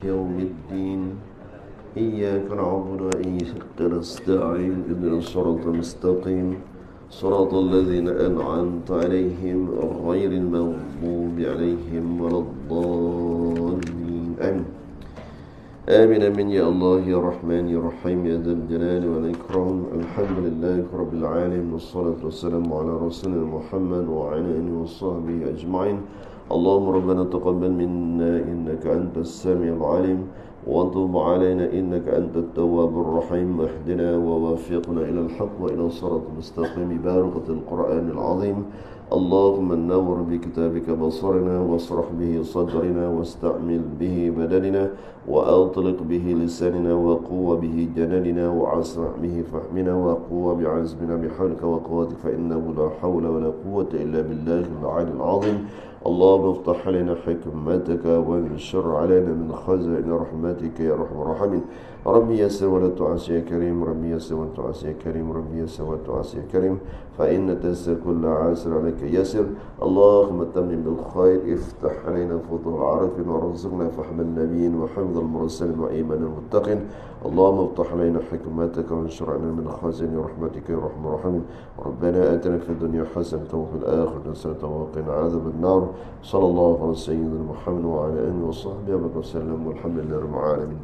يوم الدين إياك نعبد وإياك نستعين اهدنا الصراط المستقيم صراط الذين أنعمت عليهم غير المغضوب عليهم ولا الضالين آمين آمين آمين يا الله يا رحمن يا رحيم يا ذا الجلال والإكرام الحمد لله رب العالمين والصلاة والسلام على رسولنا محمد وعلى آله وصحبه أجمعين اللهم ربنا تقبل منا إنك أنت السميع العليم وتب علينا إنك أنت التواب الرحيم واهدنا ووفقنا إلى الحق وإلى الصراط المستقيم ببركة القرآن العظيم اللهم نور بكتابك بصرنا واشرح به صدرنا واستعمل به بدننا وأطلق به لساننا وقوة به جناننا وعسرع به فهمنا وقوة بعزمنا بحولك وقوتك فإنه لا حول ولا قوة إلا بالله العلي العظيم اللهم افتح علينا حكمتك وانشر علينا من خزائن رحمتك يا ارحم الراحمين ربي يسر ولا تعسر يا كريم ربي يسر ولا تعسر يا كريم ربي يسر ولا تعسر يا كريم فإن تيسر كل عاسر عليك يسر اللهم تمم بالخير افتح علينا فتوح العارفين وارزقنا فهم النبيين وحفظ المرسلين وإيمان المتقين اللهم افتح علينا حكمتك وانشر علينا من خزائن رحمتك يا ارحم الراحمين ربنا آتنا في الدنيا حسنة وفي الآخرة حسنة وقنا عذاب النار صلى الله على سيدنا محمد وعلى آله وصحبه وسلم والحمد لله رب العالمين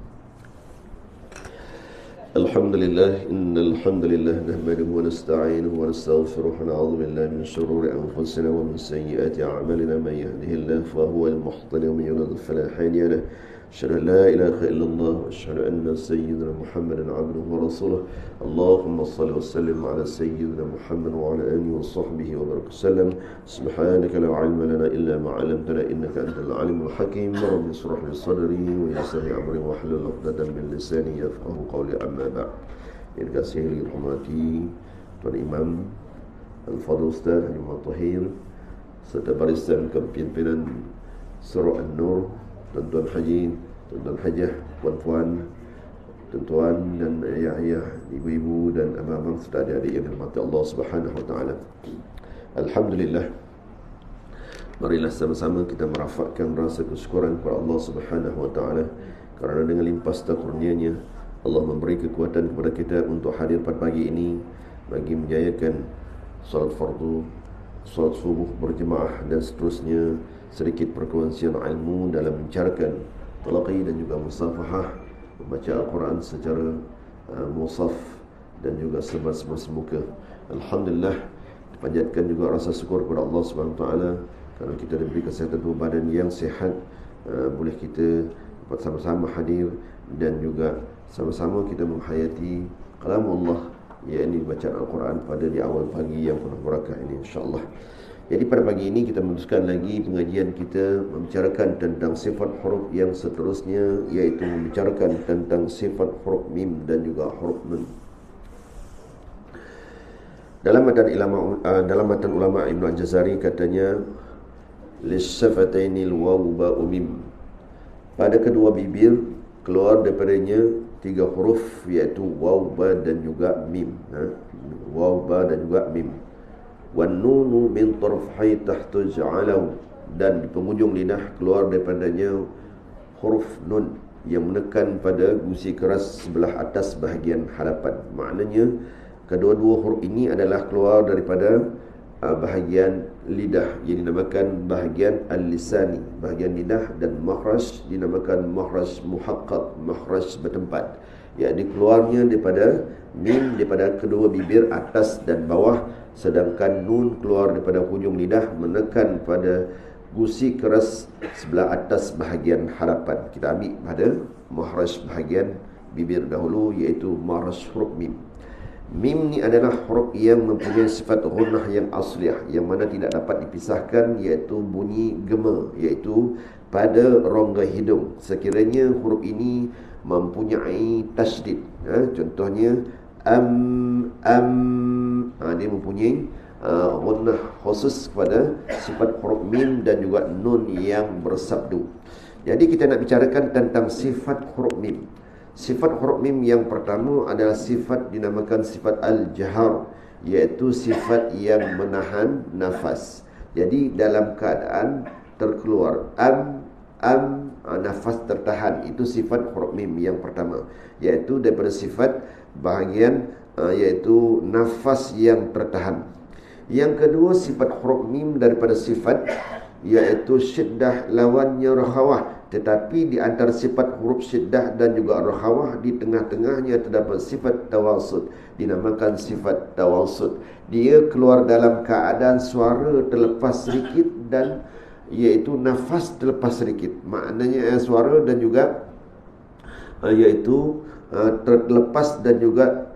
الحمد لله إن الحمد لله نحمده ونستعينه ونستغفره ونعوذ بالله من شرور أنفسنا ومن سيئات أعمالنا من يهده الله فهو المهتدي ومن يضلل فلا هادي له أشهد أن لا إله إلا الله وأشهد أن سيدنا محمدا عبده ورسوله اللهم صل وسلم على سيدنا محمد وعلى آله وصحبه وبارك وسلم سبحانك لا علم لنا إلا ما علمتنا إنك أنت العليم الحكيم رب اشرح لي صدري ويسر لي أمري واحلل عقدة من لساني يفقهوا قولي أما بعد. Yang dikasihi dirahmati Tuan Imam Al-Fadhil Ustaz Haji Muhammad Tahir serta barisan kepimpinan Surah An-Nur, tuan-tuan haji, tuan-tuan hajah, puan-puan, tuan-tuan dan ayah-ayah, ibu-ibu dan abang-abang serta adik-adik yang dirahmati Allah Subhanahu wa taala. Alhamdulillah. Marilah sama-sama kita merafakkan rasa kesyukuran kepada Allah Subhanahu wa taala kerana dengan limpah kurnia-Nya Allah memberi kekuatan kepada kita untuk hadir pada pagi ini bagi menjayakan salat fardu, salat subuh berjemaah dan seterusnya, sedikit perkongsian ilmu dalam membicarakan talaqi dan juga musafahah, membaca Al-Quran secara musaf dan juga semuka. Alhamdulillah, dipanjatkan juga rasa syukur kepada Allah SWT kerana kita diberi kesihatan tubuh badan yang sihat, boleh kita bersama-sama hadir dan juga sama-sama kita menghayati kalam Allah, yakni bacaan Al-Quran pada di awal pagi yang penuh barakah ini, insya-Allah. Jadi pada pagi ini kita meneruskan lagi pengajian kita membicarakan tentang sifat huruf yang seterusnya, iaitu membicarakan tentang sifat huruf mim dan juga huruf nun. Dalam matan ulama Ibn Al-Jazari katanya lisafatainil waw ba'u mim. Pada kedua bibir keluar daripadanya tiga huruf, iaitu waw, ba dan juga mim. Waw, ba dan juga mim. Wan nunu min tarfai tahtu ja'alahu, dan di penghujung lidah keluar daripadanya huruf nun yang menekan pada gusi keras sebelah atas bahagian hadapan. Maknanya kedua-dua huruf ini adalah keluar daripada bahagian lidah yang dinamakan bahagian al-lisani, bahagian lidah, dan makhraj dinamakan makhraj muhaqqaq, makhraj bertempat, yakni keluarnya daripada mim daripada kedua bibir atas dan bawah, sedangkan nun keluar daripada hujung lidah menekan pada gusi keras sebelah atas bahagian hadapan. Kita ambil pada makhraj bahagian bibir dahulu, iaitu makhraj huruf mim. Mim ni adalah huruf yang mempunyai sifat ghunnah yang asliyah, yang mana tidak dapat dipisahkan, iaitu bunyi gema, iaitu pada rongga hidung. Sekiranya huruf ini mempunyai tasydid, contohnya dia mempunyai ghunnah khusus kepada sifat huruf mim dan juga nun yang bersabdu. Jadi kita nak bicarakan tentang sifat huruf mim. Sifat huruf mim yang pertama adalah sifat dinamakan sifat al-jahar, iaitu sifat yang menahan nafas. Jadi dalam keadaan terkeluar nafas tertahan. Itu sifat huruf mim yang pertama, iaitu daripada sifat bahagian iaitu nafas yang tertahan. Yang kedua, sifat huruf mim daripada sifat iaitu syiddah lawannya rakhawah. Tetapi di antara sifat huruf syiddah dan juga rakhawah, di tengah-tengahnya terdapat sifat tawasud, dinamakan sifat tawasud. Dia keluar dalam keadaan suara terlepas sedikit dan iaitu nafas terlepas sedikit. Maknanya suara dan juga iaitu terlepas dan juga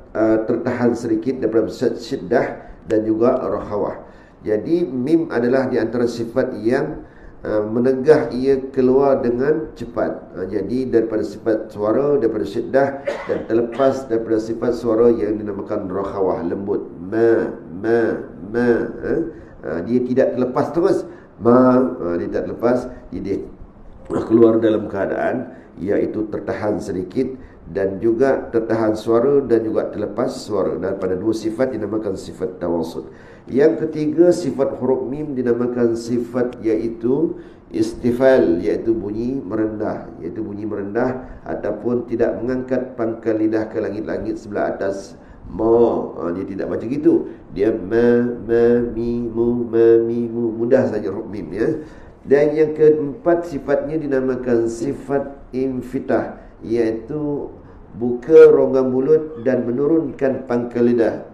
tertahan sedikit daripada syiddah dan juga rakhawah. Jadi mim adalah di antara sifat yang menegah, ia keluar dengan cepat. Jadi daripada sifat suara, daripada syiddah, dan terlepas daripada sifat suara yang dinamakan rakhawah, lembut. Ma. Dia tidak terlepas terus. Dia tak terlepas. Dia keluar dalam keadaan iaitu tertahan sedikit dan juga tertahan suara dan juga terlepas suara. Daripada dua sifat dinamakan sifat tawasud. Yang ketiga, sifat huruf mim dinamakan sifat iaitu istifal, iaitu bunyi merendah, ataupun tidak mengangkat pangkal lidah ke langit-langit sebelah atas. Dia tidak baca gitu. Dia mi mu, mudah saja huruf mim ya. Dan yang keempat, sifatnya dinamakan sifat infitah, iaitu buka rongga mulut dan menurunkan pangkal lidah.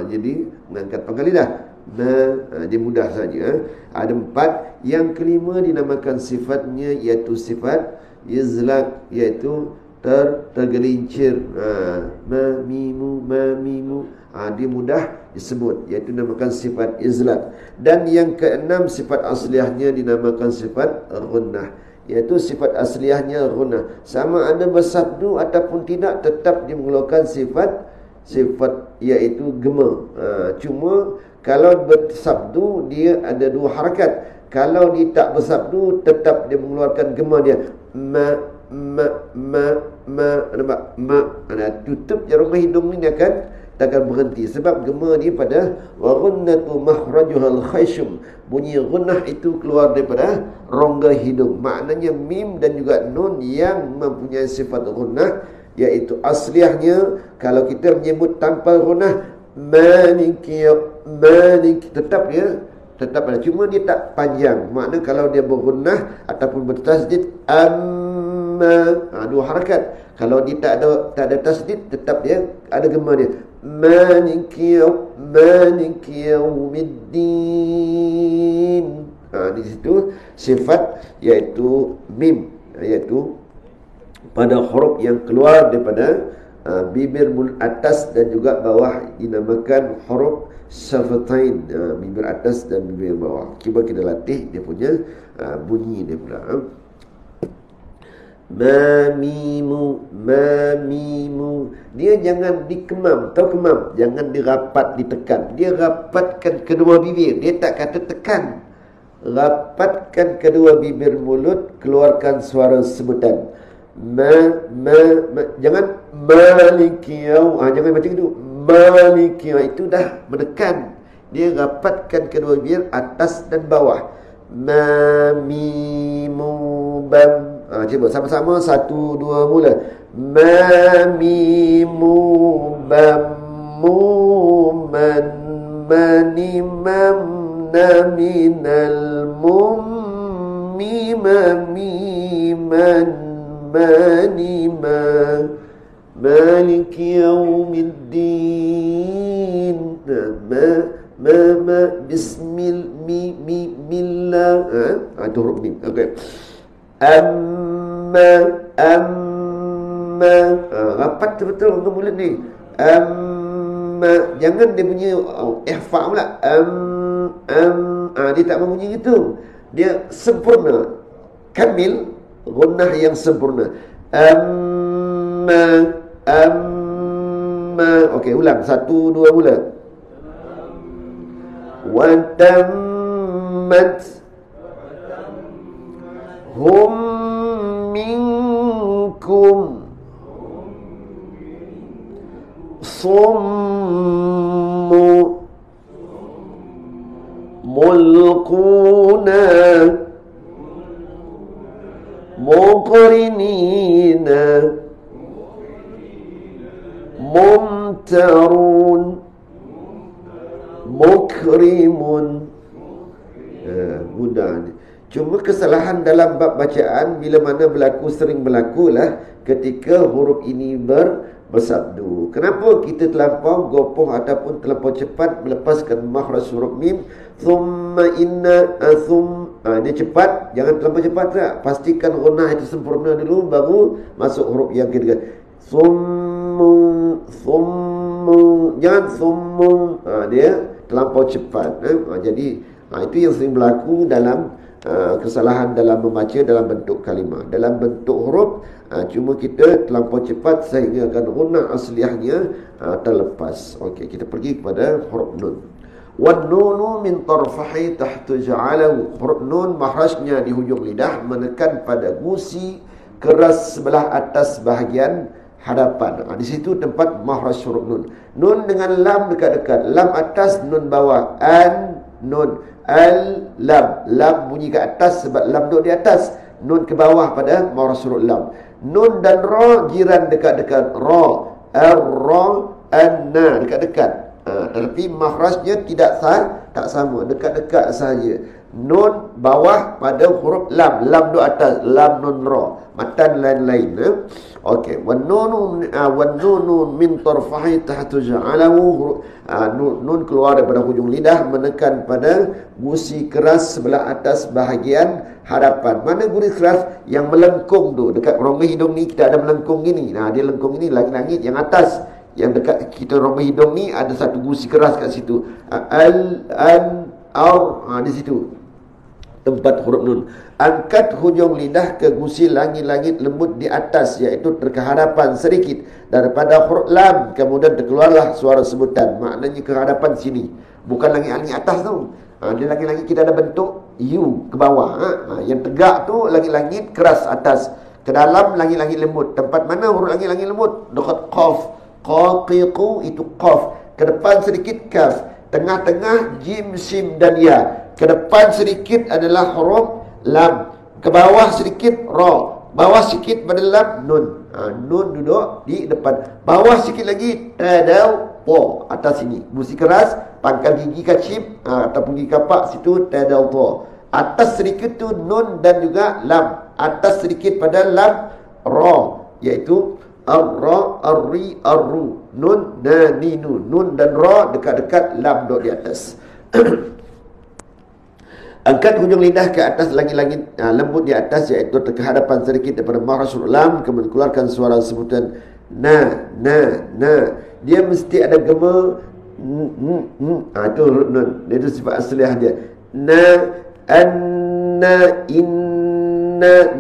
Jadi mengangkat pangkal lidah. Dia mudah saja. Ada empat. Yang kelima dinamakan sifatnya iaitu sifat izlaq, iaitu tergelincir. Mimu. Dia mudah disebut, iaitu dinamakan sifat izlaq. Dan yang keenam, sifat asliahnya dinamakan sifat ghunnah, iaitu sifat asliahnya ghunnah. Sama ada bersabdu ataupun tidak, tetap dia mengeluarkan sifat iaitu gema. Cuma kalau bersabdu dia ada dua harakat. Kalau dia tak bersabdu, tetap dia mengeluarkan gema dia. Nampak? Tutup jarum hidung ni dia takkan berhenti, sebab gema dia pada wa ghunnatu mahrajuhal khayshum. Bunyi ghunnah itu keluar daripada rongga hidung. Maknanya mim dan juga nun yang mempunyai sifat ghunnah, iaitu asliahnya kalau kita menyebut tanpa ghunnah malik, tetap ada, cuma dia tak panjang. Makna kalau dia berghunnah ataupun bertasdid dua harakat. Kalau dia tak ada tasdid, tetap dia ada gema dia. Maliki yaumiddin. Di situ sifat iaitu mim, iaitu pada huruf yang keluar daripada bibir mulut atas dan juga bawah, dinamakan huruf syafatain, bibir atas dan bibir bawah. Cuba kita latih dia punya bunyi dia pula. Mamimu. Dia jangan dikemam. Tahu kemam? Jangan dirapat, ditekan. Dia rapatkan kedua bibir. Dia tak kata tekan. Rapatkan kedua bibir mulut, keluarkan suara sebutan. Jangan malikiyau. Jangan macam itu. Malikiyau itu dah menekan. Dia rapatkan kedua bibir atas dan bawah. Mamimu bam. Cuba sama-sama, 1, 2 mula. Mamimu bam mu man mani mam naminal mum mimami man mani ma maliki yaumiddin. Bismillah. Itu huruf mim. Okey. Amma rapat betul untuk mulut ni. Jangan dia punya ihfa pula. Dia tak membunyi gitu. Dia sempurna, kamil, gunnah yang sempurna. Okey, ulang 1, 2 mula. Wa tammat hum minkum summu mulquna muqrinina, mumtarun, mukrimun. Mudah ni. Cuma kesalahan dalam bab bacaan bila mana sering berlakulah ketika huruf ini bersabdu. Kenapa kita terlampau gopoh ataupun terlampau cepat melepaskan makhraj huruf mim? Thumma inna dia cepat, jangan terlampau cepat tak? Pastikan gunnah itu sempurna dulu baru masuk huruf yang ketiga. Thummu, jangan thummu. Dia terlampau cepat. Jadi itu yang sering berlaku dalam kesalahan dalam membaca dalam bentuk kalimah. Dalam bentuk huruf cuma kita terlampau cepat sehingga akan gunnah asliahnya terlepas. Okey, kita pergi kepada huruf nun. Wan nunu min tarfahi tahtu ja'alahu. Huruf nun makhrajnya di hujung lidah menekan pada gusi keras sebelah atas bahagian hadapan. Di situ tempat makhraj huruf nun. Nun dengan lam dekat-dekat. Lam atas, nun bawah. An, nun. Al, lam. Lam bunyi ke atas sebab lam duduk di atas. Nun ke bawah pada makhraj huruf lam. Nun dan ra jiran dekat-dekat. Ra, ar-ra, an-na dekat-dekat. Tetapi makhrajnya tak sama, dekat-dekat sahaja. Nun bawah pada huruf lam. Lam duduk atas. Lam, nun, ra. Matan lain-lain. Okey. Wan nunu min tarfahi tahtu ja'alahu. Nun keluar daripada hujung lidah menekan pada gusi keras sebelah atas bahagian hadapan. Mana gusi keras yang melengkung tu? Dekat rongga hidung ni kita ada melengkung gini. Dia lengkung ini langit-langit yang atas. Yang dekat kita rongga hidung ni ada satu gusi keras kat situ. Di situ tempat huruf nun. Angkat hujung lidah ke gusi langit-langit lembut di atas, iaitu terkehadapan sedikit daripada huruf lam. Kemudian terkeluarlah suara sebutan. Maknanya kehadapan sini, bukan langit-langit atas tu. Di langit-langit kita ada bentuk U ke bawah. Yang tegak tu langit-langit keras atas. Ke dalam langit-langit lembut. Tempat mana huruf langit-langit lembut? Dekat qaf. Qaqiqu itu qaf. Ke depan sedikit kaf. Tengah-tengah jim, sim dan ya. Ke depan sedikit adalah huruf lam. Ke bawah sedikit ra. Bawah sikit pada lam nun. Nun duduk di depan. Bawah sikit lagi tadaw po. Atas sini gusi keras, pangkal gigi kacip ataupun gigi kapak situ tadaw po. Atas sedikit tu nun dan juga lam. Atas sedikit pada lam ra, iaitu ar-ra, ar-ri, ar-ru. Nun, na, ni, nu. Nun dan ra dekat-dekat lam duduk di atas. Angkat hujung lidah ke atas langit-langit lembut di atas, iaitu terkehadapan sedikit daripada makhraj huruf lam. Kemudian keluarkan suara sebutan na, na, na. Dia mesti ada gema. Itu huruf nun. Itu sifat asliah dia. Na, anna, inna,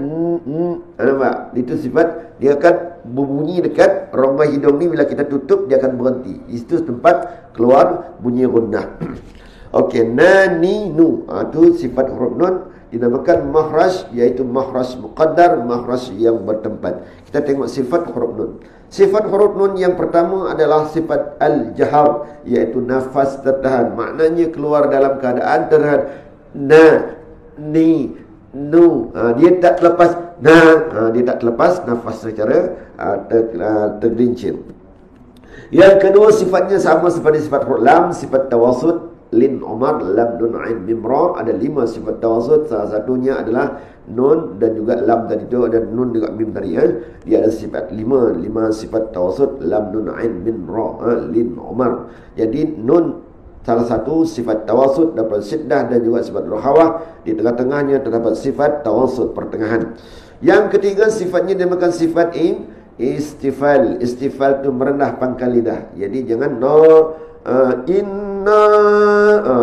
nampak? Itu sifat. Dia akan berbunyi dekat rongga hidung ni. Bila kita tutup, dia akan berhenti. Itu tempat keluar bunyi gunnah. Okey, na, ni, nu. Itu sifat huruf nun. Dinamakan makhraj, iaitu makhraj muqaddar, makhraj yang bertempat. Kita tengok sifat huruf nun. Sifat huruf nun yang pertama adalah sifat al-jahar, iaitu nafas tertahan. Maknanya keluar dalam keadaan tertahan. Na, ni, nu. Dia tak terlepas. Dia tak terlepas nafas secara tergelincir. Yang kedua, sifatnya sama seperti sifat huruf lam, sifat tawasud. Lin, Umar, lam, nun, ain, mim, ra. Ada 5 sifat tawasud. Salah satunya adalah nun dan juga lam tadi tu. Ada nun juga mim tadi. Dia ada sifat 5 sifat tawasud. Lam, nun, ain, mim, ra. Lin, Umar. Jadi nun salah satu sifat tawasud, dapat syiddah dan juga sifat rukhawah. Di tengah-tengahnya terdapat sifat tawasud, pertengahan. Yang ketiga, sifatnya dinamakan sifat istifal. Istifal tu merendah pangkal lidah. Jadi jangan inna,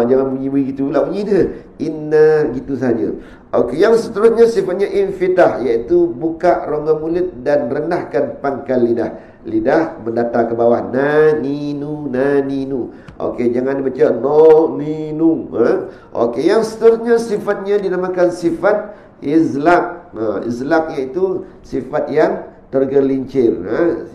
jangan bunyi begitu lah bunyi dia. Inna, gitu saja. Okey, yang seterusnya sifatnya infitah, iaitu buka rongga mulut dan rendahkan pangkal lidah. Lidah mendatar ke bawah. Na, ni, nu, na, ni, nu. Okey, jangan dibaca no, ni, nu. Okey, yang seterusnya sifatnya dinamakan sifat izlaq. Izlaq iaitu sifat yang tergelincir.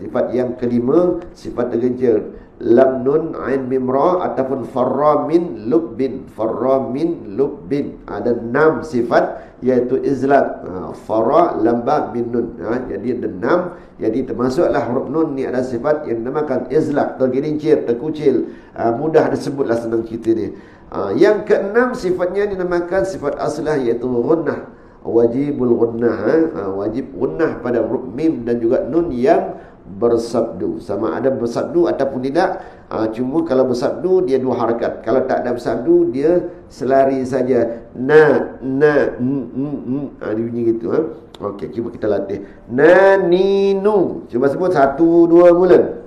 Sifat yang kelima, sifat tergelincir. Lam nun ain mim ra ataupun farra min lubbin. Farra min lubbin. Ada 6 sifat iaitu izlaq. Farra lam ba min nun. Jadi ada 6. Jadi termasuklah huruf nun ni ada sifat yang dinamakan izlaq, tergelincir, terkucil. Mudah disebutlah, senang cerita ni. Yang keenam sifatnya dinamakan sifat aslah iaitu gunnah. Wajibul gunnah. Wajib gunnah pada huruf mim dan juga nun yang bersabdu. Sama ada bersabdu ataupun tidak. Cuma kalau bersabdu dia 2 harakat. Kalau tak ada bersabdu dia selari saja. Na, dia bunyi gitu. Okey, cuba kita latih. Na, ni, nu. Cuba sebut 1, 2 mula.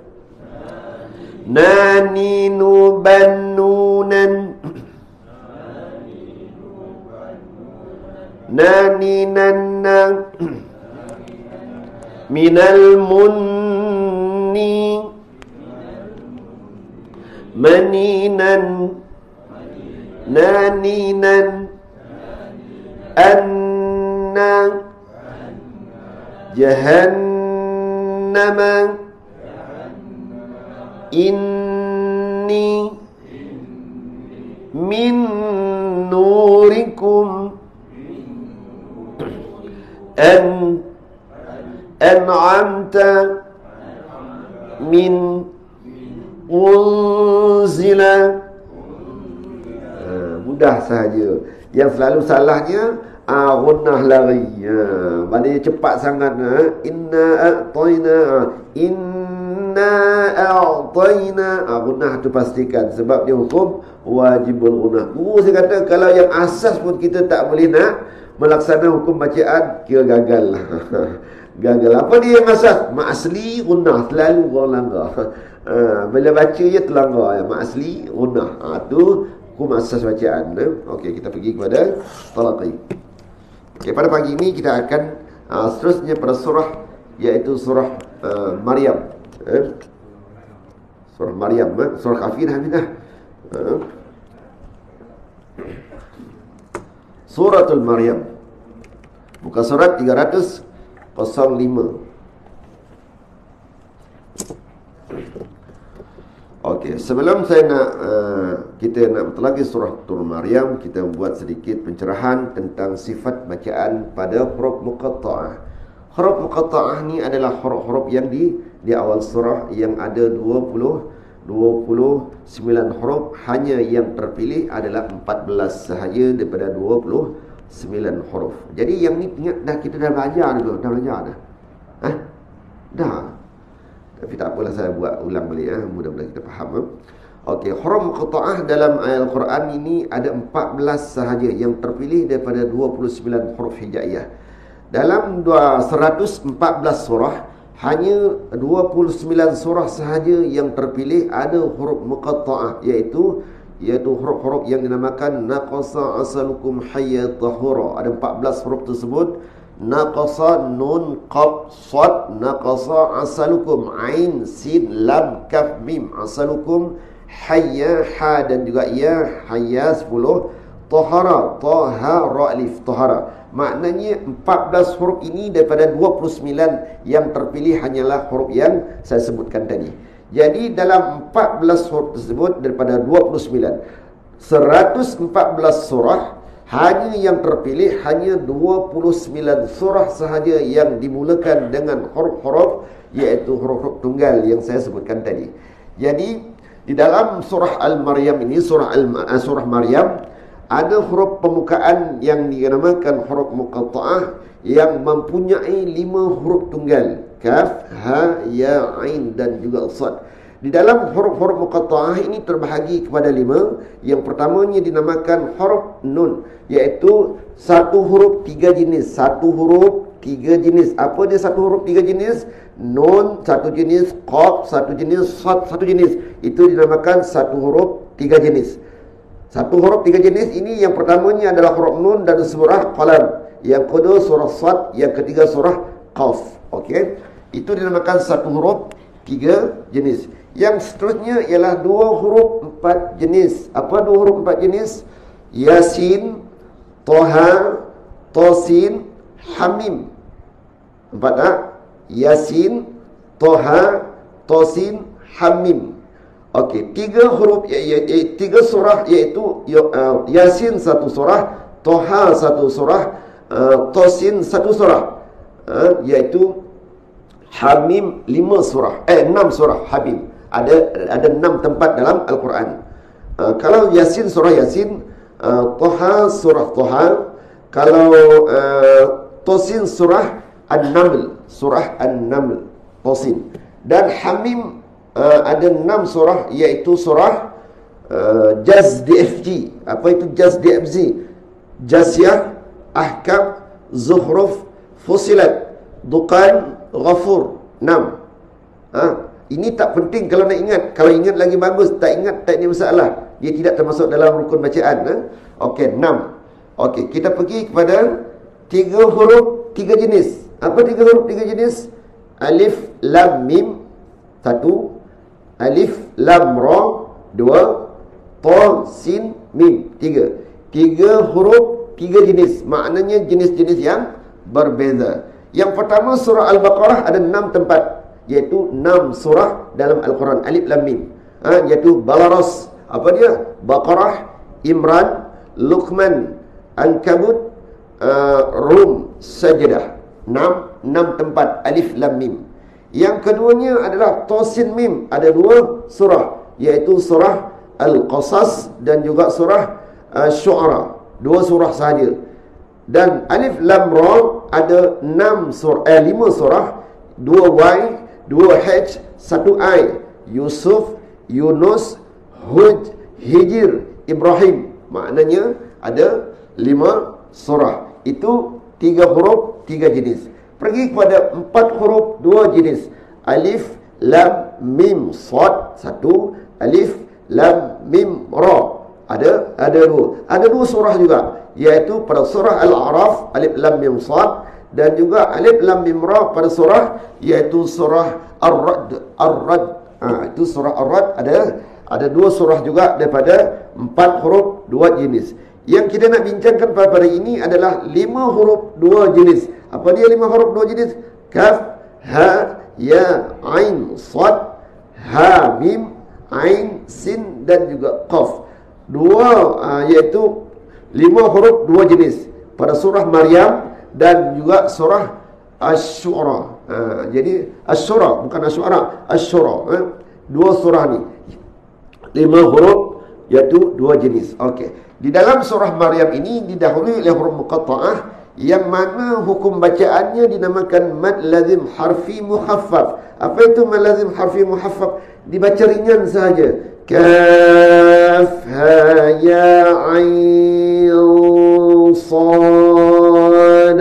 Na, ni, nu, ban, nu, nan. Na, ni, nan, na. Minal munni. Maninan. Naninan. Anna. Jahannama. Inni. Min nurikum. An'amta. Min unzila. Mudah sahaja. Yang selalu salahnya gunnah lari. Maknanya cepat sangat. Inna a'tayna. Gunnah tu pastikan. Sebab dia hukum wajibul gunnah. Guru saya kata kalau yang asas pun kita tak boleh nak melaksanakan hukum bacaan, kira gagal lah. Gagal. Apa dia yang asas? Mak asli gunnah. Selalu orang langgar. Bila baca je terlanggar. Mak asli gunnah. Tu hukum asas bacaan. Okey, kita pergi kepada talaqi. Okey, pada pagi ini kita akan seterusnya pada surah, iaitu surah Maryam. Surah Maryam, surah Kafirah minah. Suratul Maryam. Muka surat 305. Okey, sebelum saya nak kita nak bertelagi surah Maryam, kita buat sedikit pencerahan tentang sifat bacaan pada huruf muqatta'ah. Huruf muqatta'ah ni adalah huruf-huruf yang di awal surah yang ada 29 huruf, hanya yang terpilih adalah 14 sahaja daripada 29 huruf. Jadi yang ni ingat dah, kita dah belajar dulu, dah belajar dah. Dah. Tapi tak apalah, saya buat ulang balik. Mudah-mudahan kita faham. Okey, huruf muqatta'ah dalam Al-Quran ini ada 14 sahaja yang terpilih daripada 29 huruf hijaiyah. Dalam 114 surah, hanya 29 surah sahaja yang terpilih ada huruf muqatta'ah, iaitu huruf-huruf yang dinamakan naqasa asalukum hayya tahura. Ada 14 huruf tersebut. Naqasa, nun, qaf, sad, naqasa asalukum, ain, sin, lam, kaf, mim. Asalukum, hayya, ha dan juga ya, hayya 10, tahara, taha, ra, alif, tahara. Maknanya 14 huruf ini daripada 29 yang terpilih hanyalah huruf yang saya sebutkan tadi. Jadi dalam 14 huruf tersebut daripada 29, 114 surah, hanya yang terpilih hanya 29 surah sahaja yang dimulakan dengan huruf-huruf, iaitu huruf-huruf tunggal yang saya sebutkan tadi. Jadi di dalam surah Al-Maryam ini, surah Maryam, ada huruf pembukaan yang dinamakan huruf muqatta'ah yang mempunyai 5 huruf tunggal. Kaf, ha, ya, ain dan juga sad. Di dalam huruf-huruf muqatta'ah ini terbahagi kepada 5. Yang pertamanya dinamakan huruf nun, iaitu satu huruf 3 jenis. Satu huruf 3 jenis. Apa dia satu huruf 3 jenis? Nun satu jenis, qaf satu jenis, sad satu jenis. Itu dinamakan satu huruf 3 jenis. Satu huruf 3 jenis ini yang pertamanya adalah huruf nun dan surah qalam. Yang kedua surah sad, yang ketiga surah qaf. Okey. Itu dinamakan satu huruf 3 jenis. Yang seterusnya ialah 2 huruf 4 jenis. Apa 2 huruf 4 jenis? Yasin, Toha, Tosin, Hamim. 4 tak? Yasin, Toha, Tosin, Hamim. Okey, 3 huruf, 3 surah iaitu Yasin 1 surah, Toha 1 surah, Tosin 1 surah, iaitu Hamim 5 surah, 6 surah Hamim. Ada 6 tempat dalam Al-Quran. Kalau Yasin surah Yasin, Toha surah Toha, kalau Tosin surah An-Naml, surah An-Naml, Tosin. Dan Hamim ada 6 surah, iaitu surah Jaz DFG. Apa itu Jaz DFG? Jasyah, Ahkam, Zuhruf, Fusilat, Duqan, Ghafur. 6. Ini tak penting kalau nak ingat. Kalau ingat lagi bagus, tak ingat tak ada masalah. Dia tidak termasuk dalam rukun bacaan. Okey, 6. Okey, kita pergi kepada 3 huruf 3 jenis. Apa 3 huruf 3 jenis? Alif Lam Mim 1, Alif Lam Ra 2, Ta Sin Mim 3. 3 huruf 3 jenis. Maknanya jenis-jenis yang berbeza. Yang pertama surah Al-Baqarah ada 6 tempat, iaitu 6 surah dalam Al-Quran. Alif Lam Mim, iaitu Balaras. Apa dia? Baqarah, Imran, Luqman, Ankabut, Rum, Sajdah. 6 tempat Alif Lam Mim. Yang keduanya adalah Tosin Mim. Ada 2 surah, iaitu surah Al-Qasas dan juga surah Syu'ara. 2 surah sahaja. Dan Alif Lam Ra ada 5 surah, 2 Y, 2 H, 1 I. Yusuf, Yunus, Hud, Hijr, Ibrahim. Maknanya ada 5 surah. Itu 3 huruf 3 jenis. Pergi kepada 4 huruf 2 jenis. Alif Lam Mim Sad 1, Alif Lam Mim Ra. Ada 2. Ada 2 surah juga, iaitu pada surah Al-A'raf Alif Lam Mim Sad, dan juga Alif Lam Mim Ra pada surah, iaitu surah Ar-Rad. Itu surah Ar-Rad. Ada 2 surah juga daripada 4 huruf 2 jenis. Yang kita nak bincangkan pada hari ini adalah 5 huruf 2 jenis. Apa dia 5 huruf 2 jenis? Kaf, Ha, Ya, Ain, Sad, Ha, Mim, Ain, Sin dan juga Qaf. Iaitu 5 huruf 2 jenis pada surah Maryam dan juga surah Asy-Syu'ara. Jadi Asy-Syu'ara, bukan Asy-Syu'ara, Asy-Syu'ara. 2 surah ni 5 huruf, iaitu 2 jenis. Okey. Di dalam surah Maryam ini didahului oleh huruf muqatta'ah, yang mana hukum bacaannya dinamakan mad lazim harfi muhaffaf. Apa itu mad lazim harfi muhaffaf? Dibaca ringan saja. Kaf, Ha, Ya, Ain, Sad.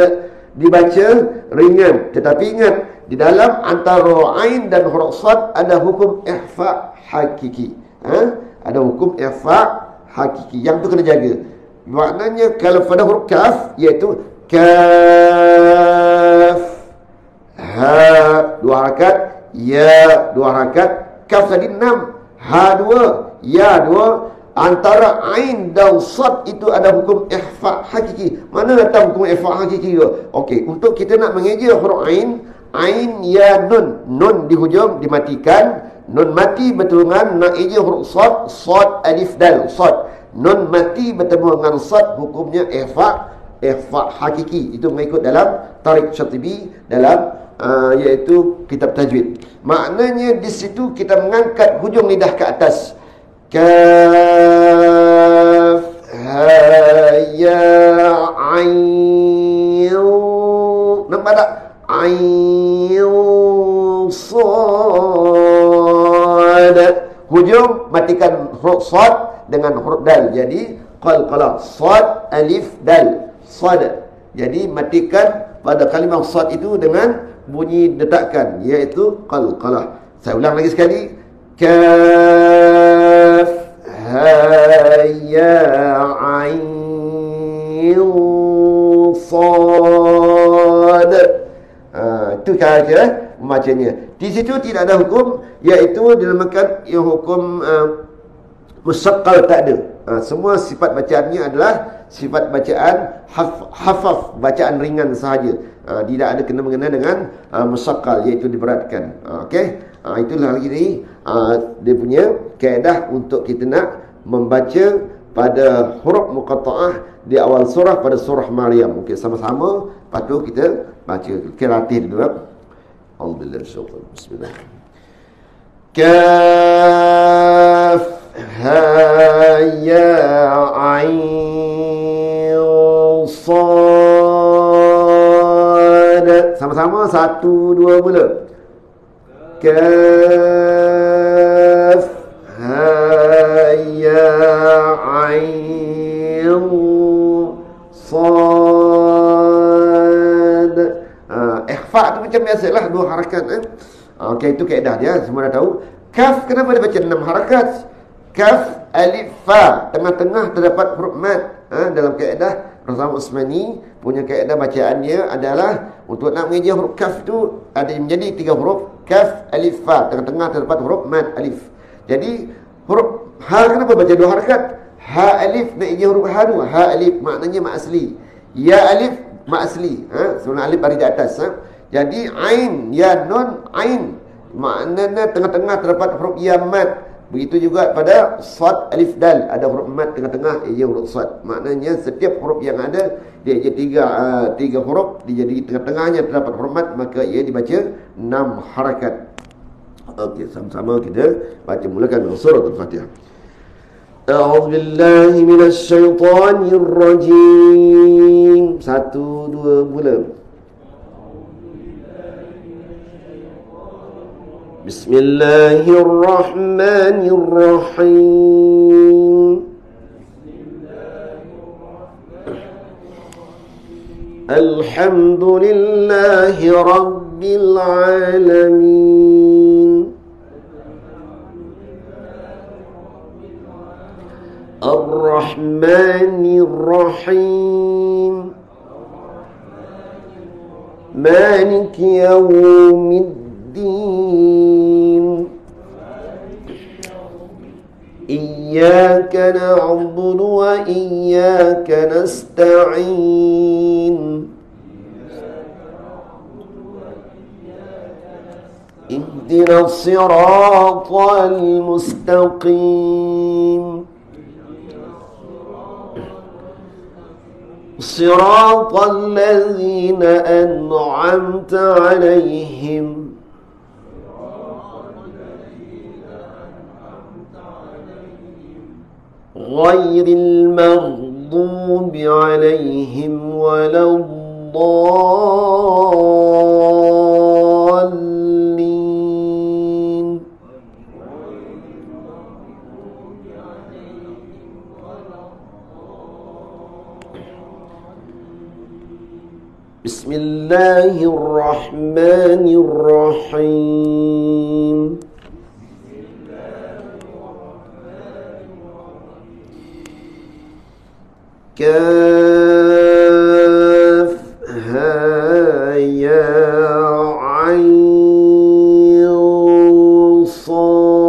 Dibaca ringan. Tetapi ingat, di dalam antara Ain dan huruf Sad ada hukum ikhfa hakiki. Ada hukum ikhfa hakiki. Yang tu kena jaga. Maknanya kalau pada huruf Kaf, iaitu Kaf, Ha 2 harakat, Ya 2 harakat. Kaf tadi 6, Ha 2, Ya 2. Antara Ain dan Sad itu ada hukum ikhfa hakiki. Mana datang hukum ikhfa hakiki tu? Okey, untuk kita nak mengeja huruf Ain, Ain, Ya, Nun. Nun di hujung dimatikan. Nun mati bertemu dengan nak eja huruf Sad, Sad, Alif, Dal, Sad. Nun mati bertemu dengan Sad, hukumnya ikhfa hakiki. Itu mengikut dalam Tariq Syatibi dalam iaitu kitab tajwid. Maknanya di situ kita mengangkat hujung lidah ke atas. Kaf, Ha, Ya, Ain. Nampak tak? Ain, Sad. Hujung matikan huruf Sad dengan huruf Dal. Jadi qalqalah. Sad, Alif, Dal, Sad. Jadi matikan pada kalimah Sad itu dengan bunyi detakan, iaitu qalqalah. Saya ulang lagi sekali. Kaf, Ha, Ya, Ain, Sad. Itu cara membacanya. Di situ tidak ada hukum, iaitu dinamakan hukum musaqqal, tak ada. Semua sifat bacaannya adalah sifat bacaan hafaf, bacaan ringan sahaja. Tidak ada kena-mengena dengan musaqqal, iaitu diberatkan. Okey. Itulah lagi ni dia punya kaedah untuk kita nak membaca pada huruf muqatta'ah di awal surah pada surah Maryam. Okey, sama-sama. Lepas tu kita baca. Kita latih dulu. Alhamdulillah. Bismillah. Kaf ha ya ain sad. Sama-sama 1 2 mula. Kaf ha ya ain sad. Ikhfa tu macam biasalah 2 harakat. Okey, itu kaedah dia, semua dah tahu. Kaf kenapa dia baca 6 harakat? Kaf, alif, fa. Tengah-tengah terdapat huruf mad. Dalam kaedah Razam Usmani punya kaedah bacaannya adalah untuk nak mengeja huruf kaf tu ada menjadi 3 huruf. Kaf, alif, fa. Tengah-tengah terdapat huruf mad, alif. Jadi huruf ha kenapa baca 2 harakat? Ha alif nak eja huruf ha tu. Ha alif maknanya mak asli. Ya alif mak asli. Sebelum alif baris di atas. Jadi ain, ya nun, ain maknanya tengah-tengah terdapat huruf ya mad. Begitu juga pada sad, alif, dal, ada huruf mad tengah-tengah, ia huruf sad. Maknanya setiap huruf yang ada dia je 3 huruf, dia jadi tengah-tengahnya terdapat huruf mad, maka ia dibaca 6 harakat. Okey, sama-sama kita baca mulakan surah Al-Fatihah. A'udzu billahi minasy syaithanir rajim. 1 2 mula. Bismillahirrahmanirrahim. Alhamdulillahi rabbil alamin. Ar-Rahmanir-Rahim. Maliki yawmiddin. Iyyaka na'budu wa iyyaka nasta'in. Ihdinas siratal mustaqim. صراط الذين أنعمت عليهم غير المغضوب عليهم ولا الضالين. بسم الله الرحمن الرحيم. كاف ها يا عين صاد.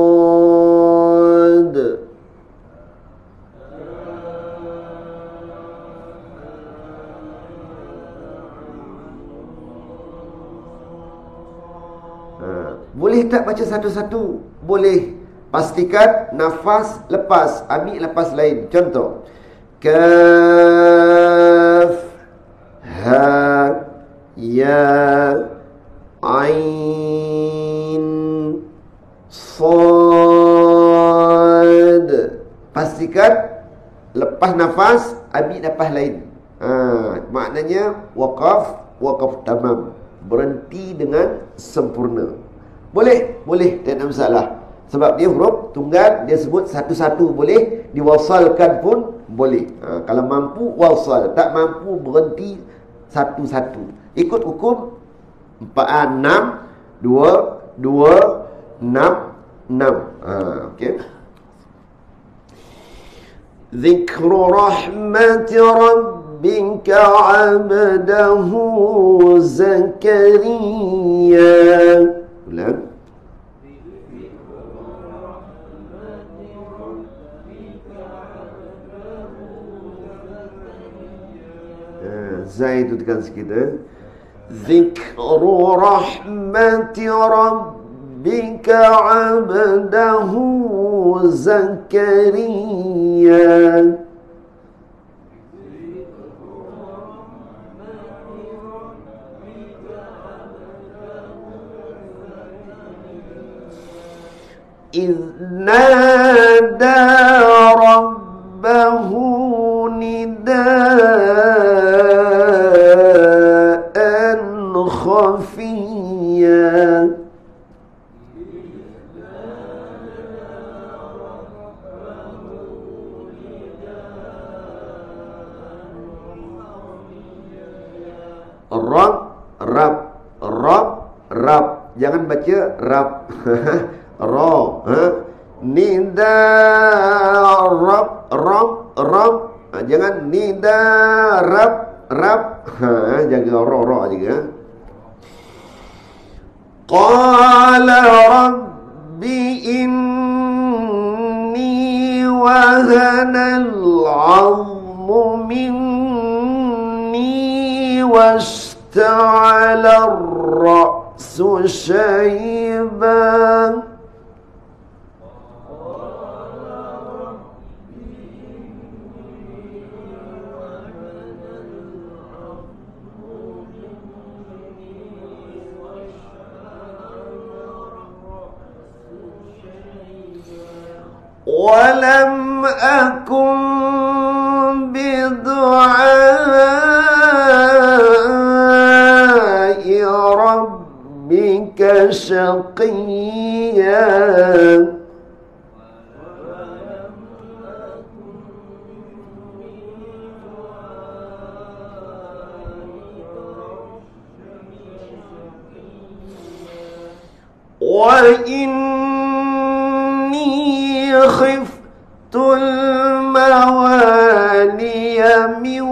Boleh tak baca satu-satu? Boleh. Pastikan nafas lepas, ambil lepas lain. Contoh, kaf ha ya ain sad. Pastikan lepas nafas, ambil nafas lain. Maknanya waqaf tamam, berhenti dengan sempurna. Boleh, tak ada masalah. Sebab dia huruf tunggal, dia sebut satu-satu boleh, diwasalkan pun boleh. Kalau mampu wasal, tak mampu berhenti satu-satu. Ikut hukum 4 6 2 2 6 6. Okey. Zikru rahmati rabbika 'abdahu Zakaria. Ulang. Zai itu tekan sikit. Zikru rahmati rabbika abdahu Zakaria. إذ نادى ربه نداء خفيا Rab. Jangan baca Rab. Ra, nida rab. Jangan nida rab. Jaga ra juga. Qala rabbi inni wahana al-'azmu minni washta'ala ar-ra'su shayban. ولم أكن بدعاء ربك شقيا وإني خفت الموالي من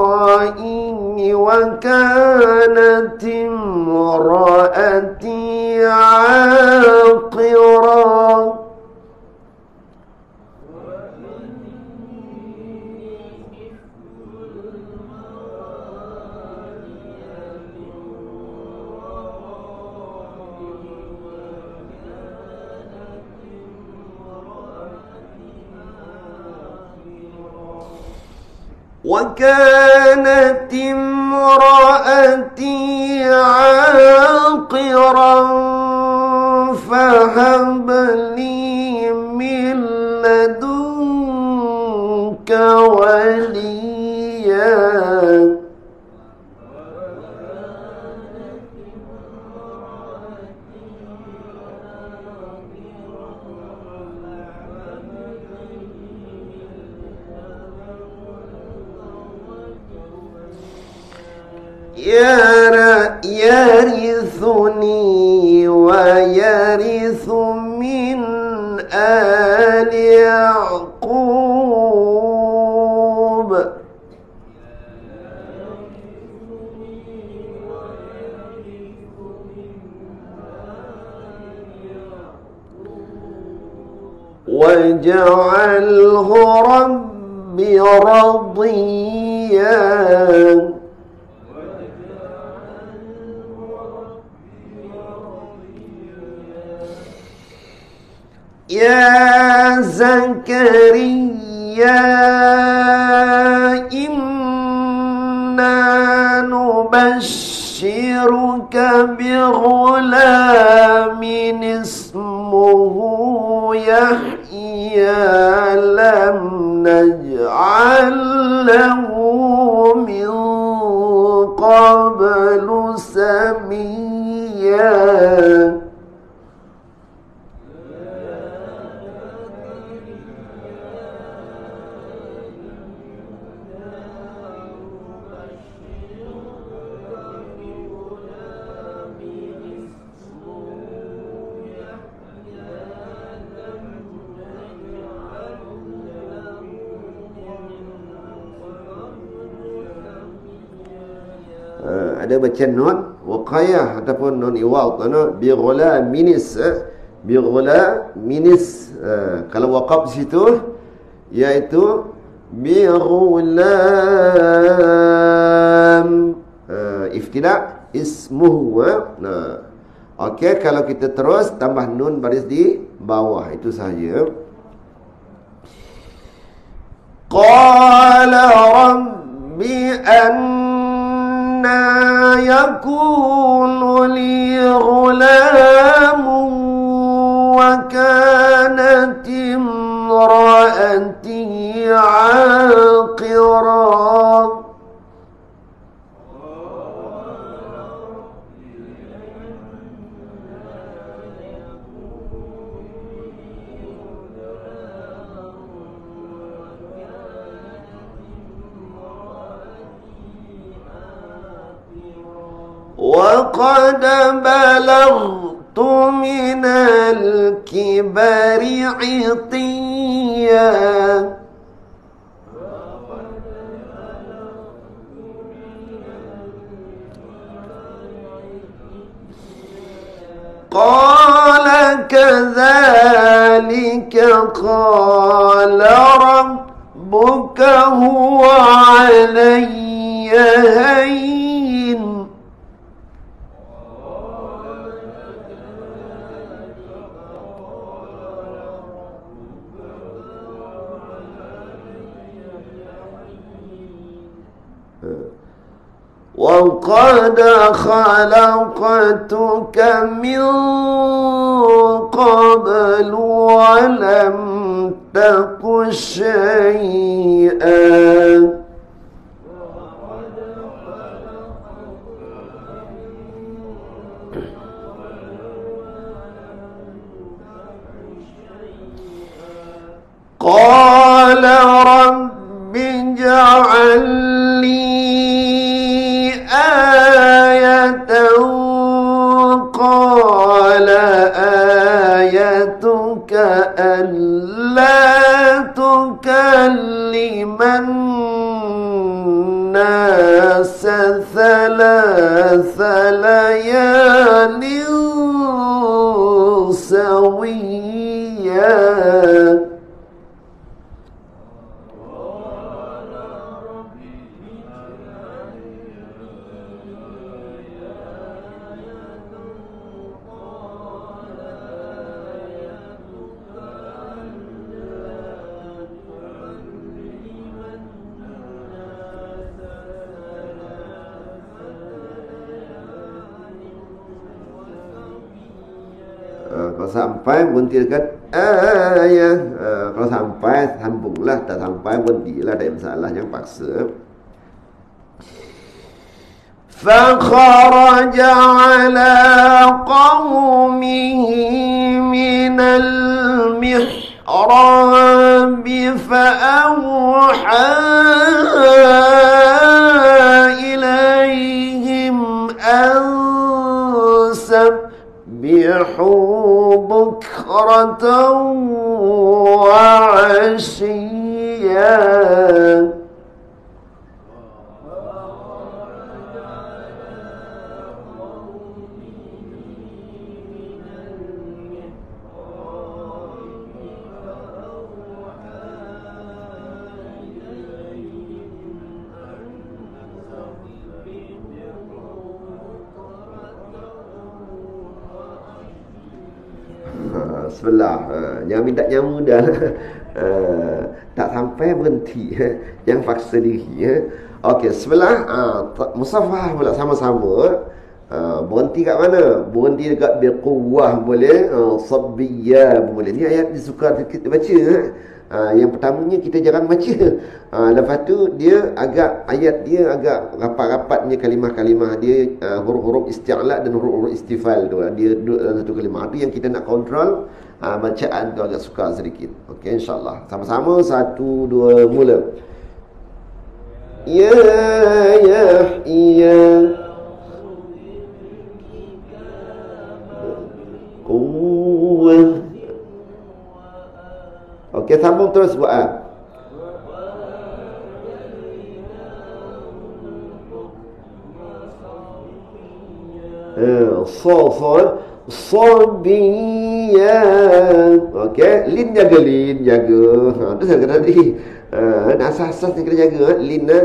ورائي وكانت امرأتي عاقرا. وكانت امرأتي عاقرا فهب لي من لدنك وليا. يرثني ويرث من آل يعقوب. واجعله رب رضيا. يا زكريا إنا نبشرك بغلام اسمه يحيى لم نجعل له من قبل سميا. Ada baca nun waqayah ataupun nun iwad bi ghulaminis kalau waqaf di situ iaitu بغلام. Iftidak ismuhu. Nah, okey, kalau kita terus tambah nun baris di bawah itu sahaja. Qala rabbi anna yakunu li ghulamun wa kanat imraati aqira. وقد بلغت من الكبر عتيا. قال كذلك قال ربك هو علي هين. وقد خلقتك من قبل ولم تك شيئا. قال رب اجعل لي آية. قال آيتك ألا تكلم الناس ثلاث ليال سويا. Kalau sampai berhenti dekat ayah. Kalau sampai sambunglah, tak sampai berhentilah, tak ada masalah, jangan paksa. فخرج على قومه من المحراب فأوحى إليهم أن سبحوا بكرة وعشيا. Bismillah. Jangan minta yang mudah. Tak sampai berhenti. Jangan paksa diri. Okey, sebelah musafah pula sama-sama. Berhenti kat mana? Berhenti dekat biquwah boleh, sabbiyya boleh. Ni ayat disuka kita baca. Yang pertamanya kita jarang baca. Lepas tu dia agak, ayat dia agak rapat-rapatnya kalimah-kalimah dia, huruf-huruf isti'la dan huruf-huruf istifal tu. Dia duduk dalam satu kalimah. Itu yang kita nak kontrol. Bacaan tu agak sukar sedikit. Okey, insyaAllah. Sama-sama, 1, 2, mula. Ya Quwwah. Okey, sambung terus buat. Sabiya. Okey, lin jaga. Itu saya kata tadi. Asas-asas ni kena jaga. Lina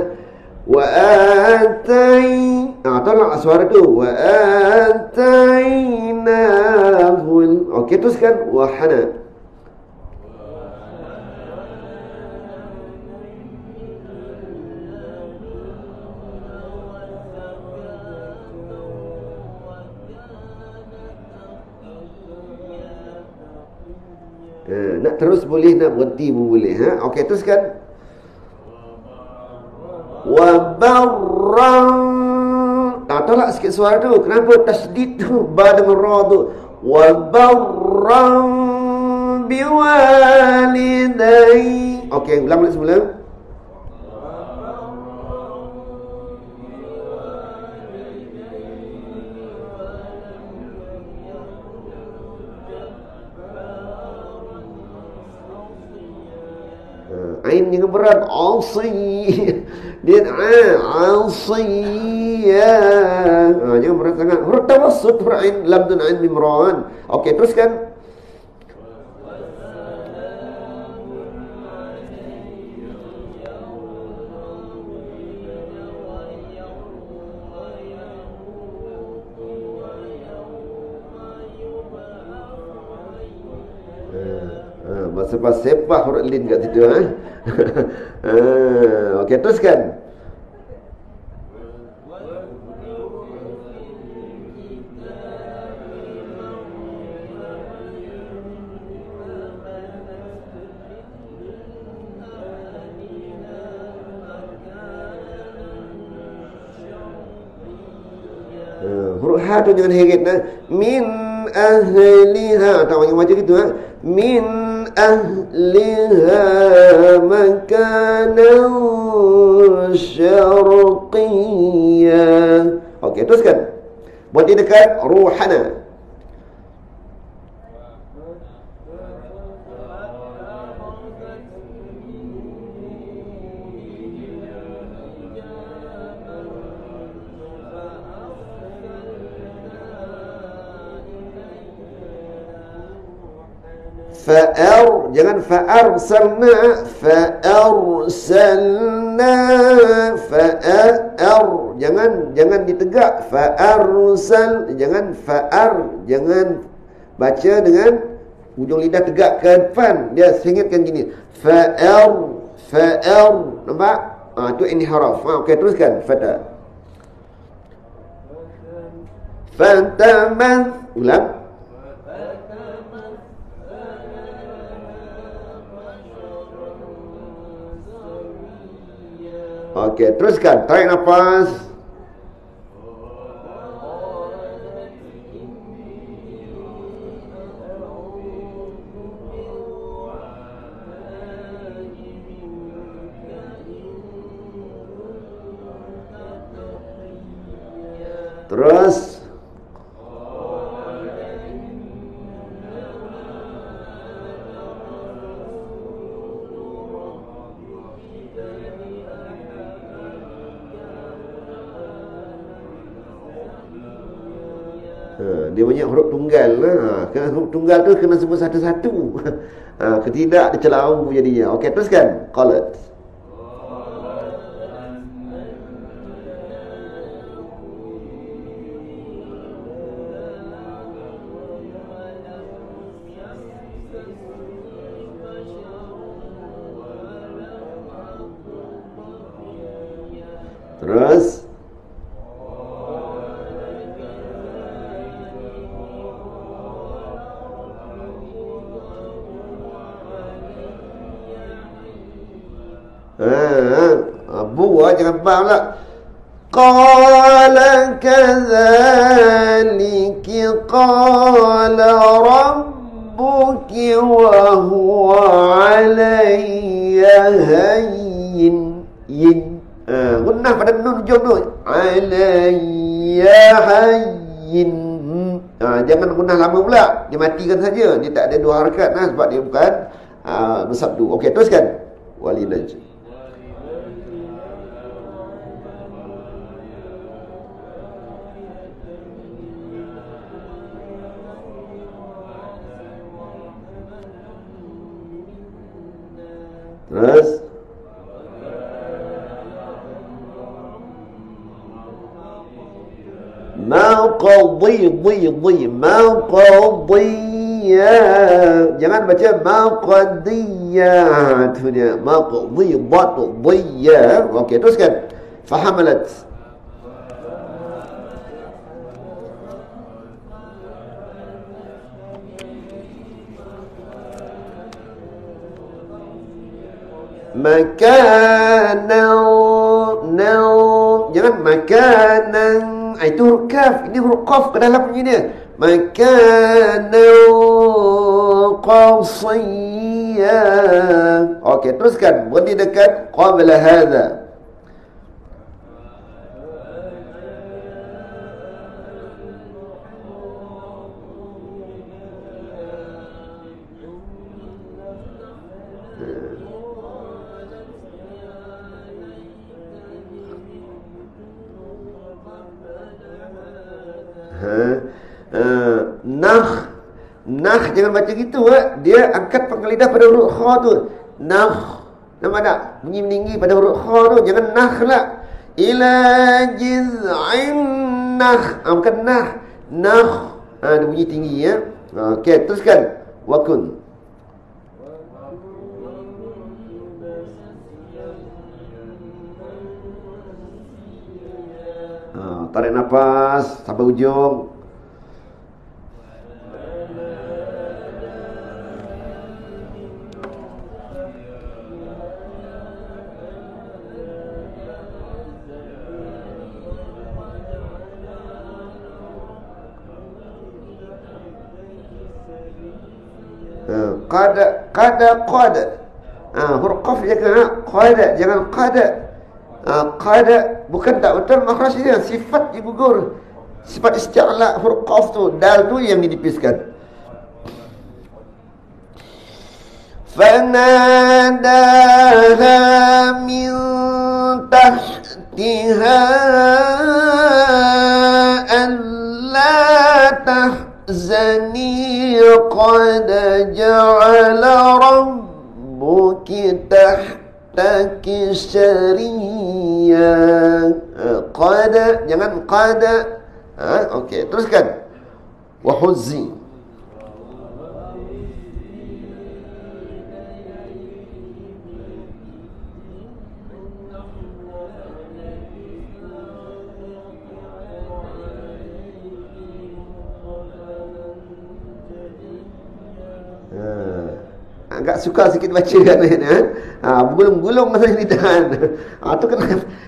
wa atai. Tolak suara tu. Wa atainahul. Okey, teruskan. Wa hana. Nak terus boleh, nak berhenti pun boleh. Okey, teruskan. Wa barran. Tolak sikit suara tu. Kenapa tasydid tu ba dengan ra tu? Wa barran biwalidayhi. Okey, ulang balik semula. Ain jangan berat. Asi. Dia asiya. Jangan berat sangat. Huruf tawassut, huruf ain, lam dan ain mimran. Okey, teruskan. Sepah huruf lin kat situ. Okey, teruskan. Huruf ha tu jangan heret. Min ahliha. Tak macam gitu. Min ahliha makanan syarqiyya. Okey, teruskan. Buat dia dekat ruhana. Fa'ar, jangan fa'arsalna, fa'arsalna, fa'ar, jangan ditegak, fa'arsal, jangan fa'ar, jangan baca dengan ujung lidah tegak ke depan, dia singitkan gini, fa'ar, nampak? Itu inhiraf. Okey, teruskan. Fantamath, ulang. Okey, teruskan. Tarik nafas. Terus. Dia banyak huruf tunggal lah. Huruf tunggal tu kena sebut satu-satu. Ketidak dia celau jadinya. Okey, teruskan. Qalat. Terus. Buah jangan faham lah. Qala kadzaliki qala rabbuki wa huwa alayya hayyin. Gunnah pada nun hujung tu. Alayya hayyin. Jangan gunnah lama pula. Dia matikan saja. Dia tak ada dua harakat sebab dia bukan bersabdu. Okey, teruskan. Walilaj. Terus Ma qadhi ma qadhiya. Jangan baca ma qadhiya. Itu dia. Ma qadhi dhiya. Okey, teruskan. Fahamalat. Makanan. Jangan makanan. Itu huruf kaf. Ini huruf qaf ke dalam bunyi dia. Makanan qasiyya. Okey, teruskan. Berhenti dekat qabla hadha. Nah jangan baca gitu. Dia angkat pangkal lidah pada huruf kha tu. Nah, nampak tak? Bunyi meninggi pada huruf kha tu. Jangan nah lah. Ila jiz'in nah. Bukan nah. Nah. Dia bunyi tinggi ya. Okey, teruskan. Wakun. Tarik nafas sampai ujung. Qada. Huruf qaf jaga qada, jangan qada. Qada bukan tak betul makhraj dia, sifat digugur. Sifat isti'la huruf qaf tu, dal tu yang dinipiskan. Fanadaha min tahtiha alla tahzani qad ja'ala rabbuki tahtaki syariya. Qada, jangan qada. Okey, teruskan. Wa huzzi. Agak suka sikit baca kan gulung-gulung masa lidah. Tu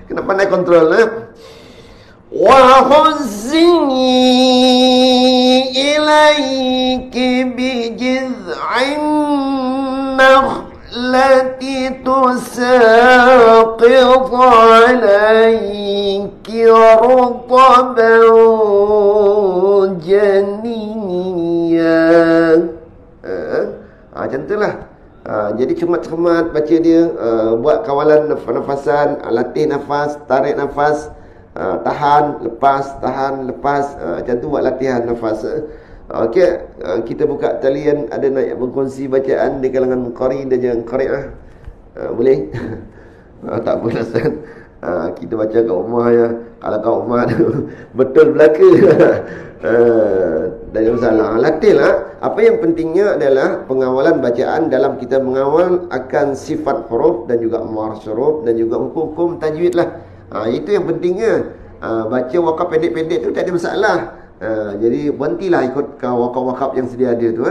kena pandai kontrol. Wa huzzi ilaiki bi jiz'in nakhlati tusaqit alayki rutaban janiyya. Macam itulah. Jadi cermat-cermat baca dia, buat kawalan nafasan, latih nafas, tarik nafas, tahan, lepas, macam tu buat latihan nafas. Okey, kita buka talian, ada nak berkongsi bacaan di kalangan qari dan jangan qari'ah. Boleh? Tak boleh Ustaz. Kita baca kat rumah ya. Kalau kat rumah betul belaka. Tak ada masalah. Latihlah. Apa yang pentingnya adalah pengawalan bacaan dalam kita mengawal akan sifat huruf dan juga muarraf huruf dan juga hukum-hukum tajwid lah. Itu yang pentingnya. Baca wakaf pendek-pendek tu tak ada masalah. Jadi berhentilah ikut wakaf-wakaf yang sedia ada tu.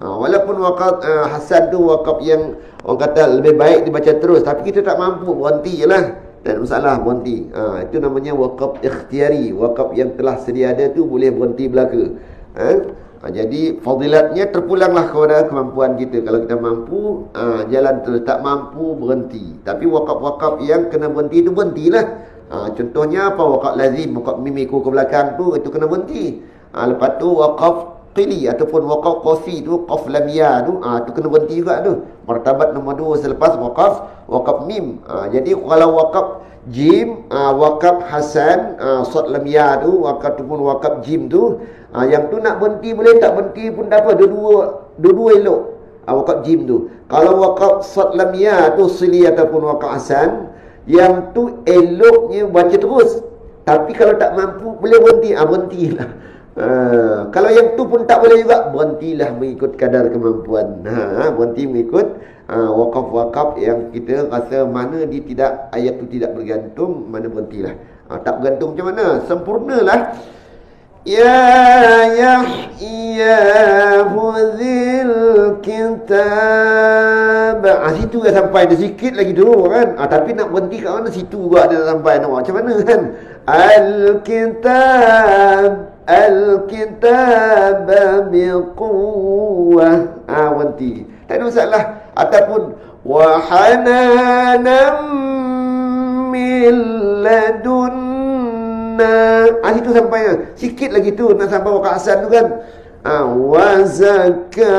Walaupun wakaf hasan tu wakaf yang orang kata lebih baik dibaca terus, tapi kita tak mampu, berhenti je lah. Tak ada masalah, berhenti. Itu namanya wakaf ikhtiari. Wakaf yang telah sedia ada tu boleh berhenti belaka. Jadi fadilatnya terpulanglah kepada kemampuan kita. Kalau kita mampu, jalan terus. Tak mampu, berhenti. Tapi wakaf-wakaf yang kena berhenti tu berhentilah. Contohnya apa? Wakaf lazim, wakaf mimiku ke belakang tu, itu kena berhenti. Lepas tu wakaf qili ataupun wakaf qafi tu, qaf lam ya tu, tu kena berhenti juga tu. Martabat nombor 2 selepas wakaf mim. Jadi kalau wakaf jim, wakaf hasan, sad lam ya tu, wakaf tu pun wakaf jim tu, yang tu nak berhenti boleh, tak berhenti pun tak apa, dua-dua elok. Wakaf jim tu. Kalau wakaf sad lam ya tu sili ataupun wakaf hasan, yang tu eloknya baca terus. Tapi kalau tak mampu, boleh berhenti. Berhentilah. Kalau yang tu pun tak boleh juga, berhentilah mengikut kadar kemampuan. Berhenti mengikut wakaf-wakaf yang kita rasa mana dia tidak, ayat tu tidak bergantung, mana berhentilah. Tak bergantung macam mana? Sempurnalah. Ya Yahya huzil kitab. Situ dah sampai, dah sikit lagi tu kan. Tapi nak berhenti kat mana? Situ juga dia dah sampai. Nampak macam mana kan? Al-kitab biquwwah. Berhenti. Tak ada masalah. Ataupun wa hananan min ladunna. Situ sampai. Sikit lagi tu nak sampai wakaf Hasan tu kan. Wa zakah.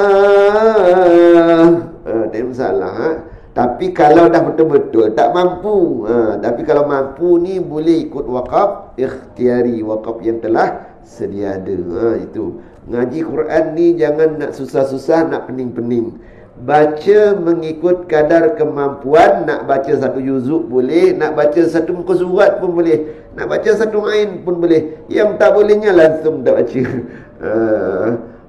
Tak ada masalah. Tapi kalau dah betul-betul tak mampu, tapi kalau mampu ni boleh ikut wakaf ikhtiari, wakaf yang telah sedia ada. Itu ngaji Quran ni jangan nak susah-susah, nak pening-pening. Baca mengikut kadar kemampuan. Nak baca satu juzuk boleh, nak baca satu muka surat pun boleh, nak baca satu ain pun boleh. Yang tak bolehnya langsung tak baca.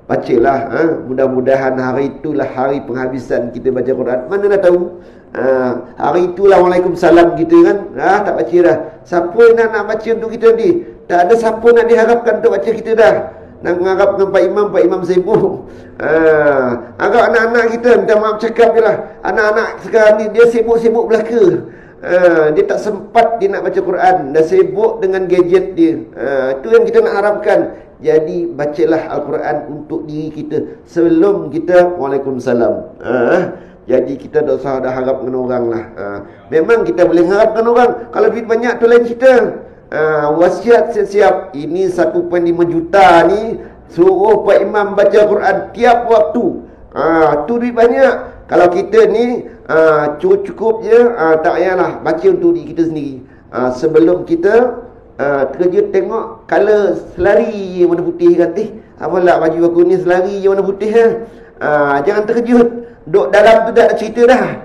Bacalah. Mudah-mudahan hari itulah hari penghabisan kita baca Quran. Mana dah tahu. Hari itulah Waalaikumsalam kita kan. Tak baca dah. Siapa nak baca untuk kita ni? Tak ada siapa nak diharapkan untuk baca kita dah. Nak mengharapkan Pak Imam sibuk. Agak anak-anak kita, minta maaf cakap je lah, anak-anak sekarang ni dia sibuk-sibuk belaka. Dia tak sempat dia nak baca Quran, dah sibuk dengan gadget dia. Itu yang kita nak harapkan. Jadi bacalah Al-Quran untuk diri kita sebelum kita Waalaikumsalam. Jadi kita tak usah dah harap dengan orang lah. Memang kita boleh harapkan orang. Kalau duit banyak tu lain cerita. Wasiat siap-siap. Ini 1.5 juta ni, suruh Pak Imam baca Quran tiap waktu. Tu duit banyak. Kalau kita ni cukup je, tak payahlah baca untuk diri kita sendiri. Sebelum kita kerja tengok color selari warna putih kan. Apalah baju aku ni selari warna putih jangan terkejut. Duk dalam tu dah cerita dah.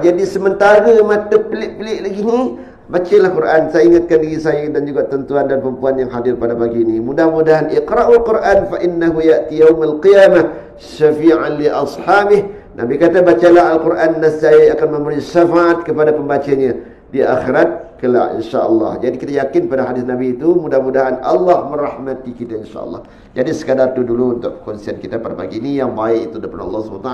Jadi sementara mata pelik-pelik lagi ni, bacalah Quran. Saya ingatkan diri saya dan juga tuan-tuan dan perempuan yang hadir pada pagi ini. Mudah-mudahan iqra'ul Quran fa innahu ya'ti yaumil qiyamah syafi'an li ashabih. Nabi kata bacalah Al-Quran, nescaya akan memberi syafaat kepada pembacanya di akhirat kelak insya-Allah. Jadi kita yakin pada hadis Nabi itu, mudah-mudahan Allah merahmati kita insya-Allah. Jadi sekadar itu dulu untuk konsep kita pada pagi ini. Yang baik itu daripada Allah SWT,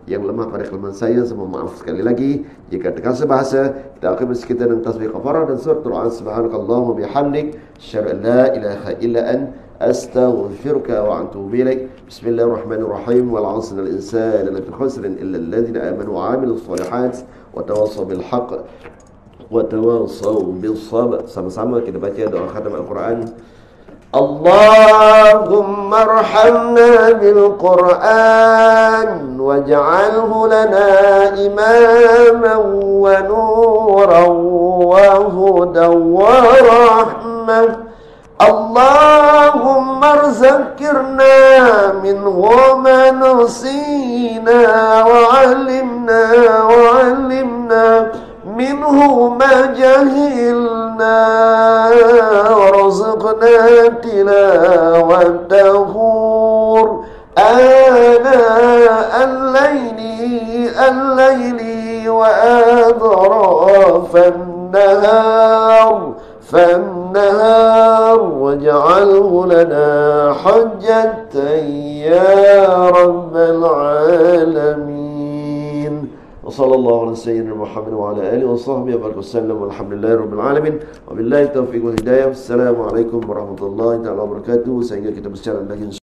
yang lemah pada kelemahan saya saya mohon maaf sekali lagi. Jika terkasar bahasa, kita akan bersekitar dengan tasbih kafarah dan surah Al-Quran. Subhanakallahumma bihamdik, asyhadu an la ilaha illa anta, astaghfiruka wa atubu ilaik. Bismillahirrahmanirrahim. Wal 'asril insana lafi khusrin illa alladhina amanu wa 'amilus shalihat wa tawassaw bil haqq wa tawassaw bis sabr. Sama-sama kita baca doa khatam Al-Quran. Allahumma arhamna bil Quran waj'alhu lana imaman wa nuran wa hudan wa rahmah. Allahumma arzakirna minhu ma nusina wa 'allimna minhu ma jahilna warzuqna tilawatahu ana al-layli wa adrafan فالنهار واجعله لنا حجة يا رب العالمين. وصلى الله على سيدنا محمد وعلى آله وصحبه وسلم والحمد لله رب العالمين وبالله التوفيق والهداية. Assalamualaikum warahmatullahi wabarakatuh. Sehingga kita berbicara lagi